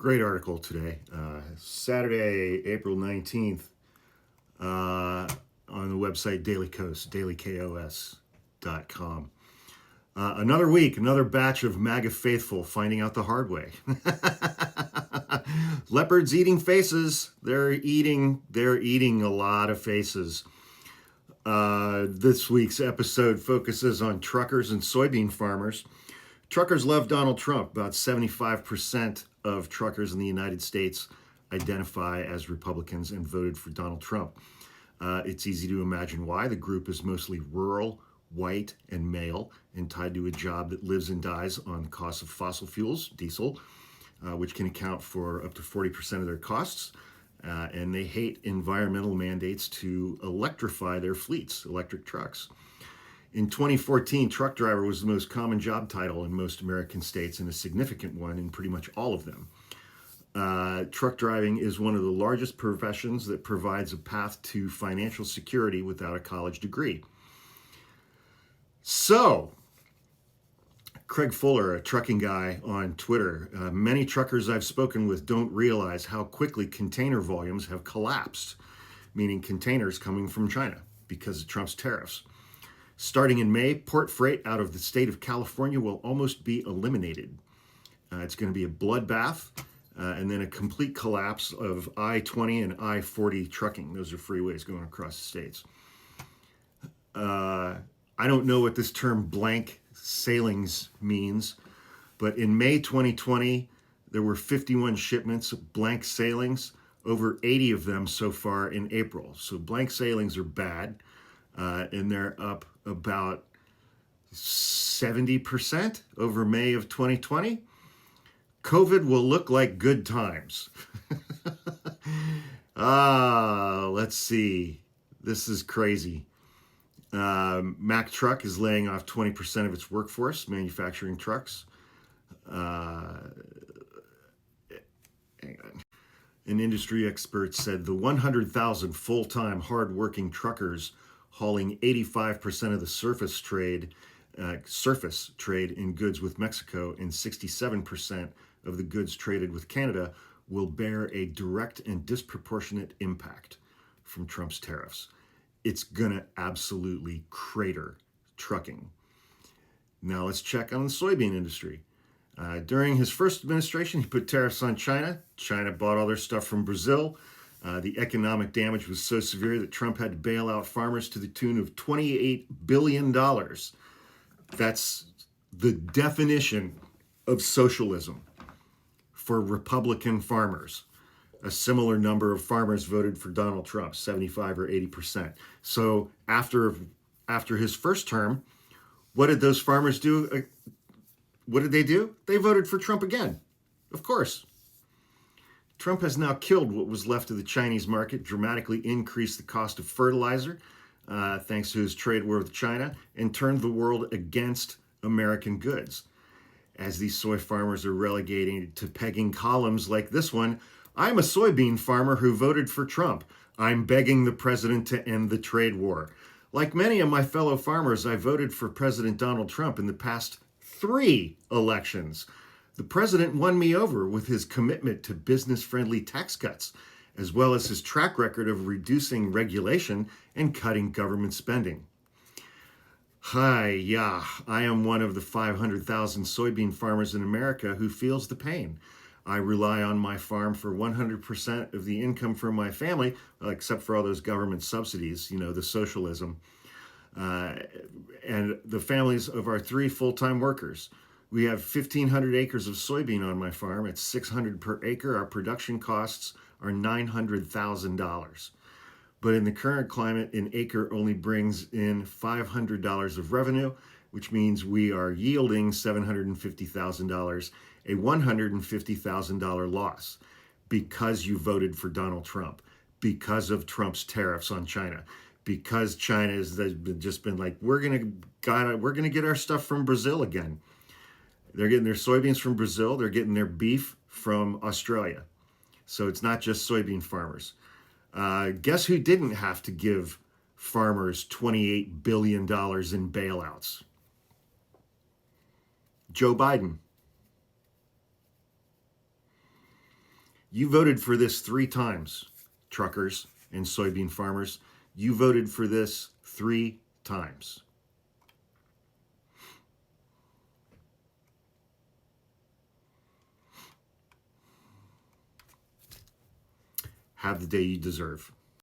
Great article today. Saturday, April 19th, on the website Daily Kos, dailykos.com. Another week, another batch of MAGA faithful finding out the hard way. Leopards eating faces. They're eating a lot of faces. This week's episode focuses on truckers and soybean farmers. Truckers love Donald Trump. About 75% of truckers in the United States identify as Republicans and voted for Donald Trump. It's easy to imagine why. The group is mostly rural, white, and male, and tied to a job that lives and dies on the cost of fossil fuels, diesel, which can account for up to 40% of their costs. And they hate environmental mandates to electrify their fleets, electric trucks. In 2014, truck driver was the most common job title in most American states and a significant one in pretty much all of them. Truck driving is one of the largest professions that provides a path to financial security without a college degree. So, Craig Fuller, a trucking guy on Twitter, many truckers I've spoken with don't realize how quickly container volumes have collapsed, meaning containers coming from China because of Trump's tariffs. Starting in May, port freight out of the state of California will almost be eliminated. It's going to be a bloodbath and then a complete collapse of I-20 and I-40 trucking. Those are freeways going across the states. I don't know what this term blank sailings means, but in May 2020, there were 51 shipments of blank sailings, over 80 of them so far in April. So blank sailings are bad, and they're up about 70% over May of 2020. COVID will look like good times. Let's see. This is crazy. Mack Truck is laying off 20% of its workforce, manufacturing trucks. Hang on. An industry expert said the 100,000 full-time, hard-working truckers hauling 85% of the surface trade in goods with Mexico and 67% of the goods traded with Canada will bear a direct and disproportionate impact from Trump's tariffs. It's gonna absolutely crater trucking. Now let's check on the soybean industry. During his first administration, he put tariffs on China. China bought all their stuff from Brazil. The economic damage was so severe that Trump had to bail out farmers to the tune of $28 billion. That's the definition of socialism for Republican farmers. A similar number of farmers voted for Donald Trump, 75 or 80%. So after his first term, what did those farmers do? What did they do? They voted for Trump again, of course. Trump has now killed what was left of the Chinese market, dramatically increased the cost of fertilizer, thanks to his trade war with China, and turned the world against American goods. As these soy farmers are relegated to pegging columns like this one, I'm a soybean farmer who voted for Trump. I'm begging the president to end the trade war. Like many of my fellow farmers, I voted for President Donald Trump in the past 3 elections. The president won me over with his commitment to business-friendly tax cuts, as well as his track record of reducing regulation and cutting government spending. I am one of the 500,000 soybean farmers in America who feels the pain. I rely on my farm for 100% of the income for my family, except for all those government subsidies, the socialism, and the families of our 3 full-time workers. We have 1,500 acres of soybean on my farm. It's $600 per acre. Our production costs are $900,000. But in the current climate, an acre only brings in $500 of revenue, which means we are yielding $750,000, a $150,000 loss because you voted for Donald Trump, because of Trump's tariffs on China, because China has just been like, we're gonna get our stuff from Brazil again. They're getting their soybeans from Brazil. They're getting their beef from Australia. So it's not just soybean farmers. Guess who didn't have to give farmers $28 billion in bailouts? Joe Biden. You voted for this 3 times, truckers and soybean farmers. You voted for this 3 times. Have the day you deserve.